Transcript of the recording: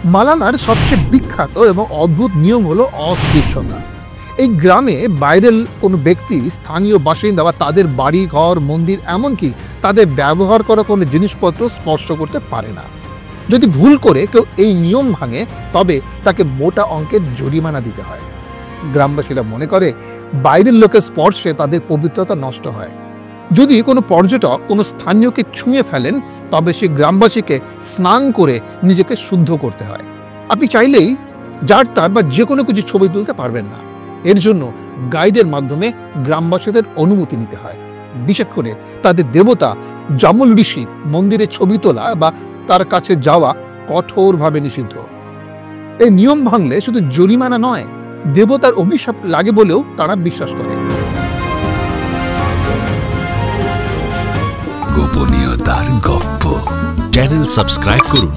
মালানার সবচেয়ে বিখ্যাত এবং অদ্ভুত নিয়ম হলো অস্পৃশ্যতা। এই গ্রামে বাইরের কোনো ব্যক্তি স্থানীয় বাসিন্দা বা তাদের বাড়ি ঘর মন্দির এমনকি তাদের ব্যবহার করা কোনো জিনিসপত্র স্পর্শ করতে পারে না। যদি ভুল করে কেউ এই নিয়ম ভাঙে তবে তাকে মোটা অঙ্কের জরিমানা দিতে হয়। গ্রামবাসীরা মনে করে বাইরের লোকের স্পর্শে তাদের পবিত্রতা নষ্ট হয়। যদি কোনো পর্যটক কোনো স্থানীয়কে ছুঁয়ে ফেলেন তবে সে গ্রামবাসীকে স্নান করে নিজেকে শুদ্ধ করতে হয়। আপনি চাইলেই যার তার বা যে কোনো কিছু ছবি তুলতে পারবেন না। এর জন্য গাইডের মাধ্যমে গ্রামবাসীদের অনুমতি নিতে হয়। বিশেষ করে তাদের দেবতা জামুল ঋষি মন্দিরে ছবি তোলা বা তার কাছে যাওয়া কঠোরভাবে নিষিদ্ধ। এই নিয়ম ভাঙলে শুধু জরিমানা নয়, দেবতার অভিশাপ লাগে বলেও তারা বিশ্বাস করে। গোপনীয়তার গপ্প চ্যানেল সাবস্ক্রাইব করুন।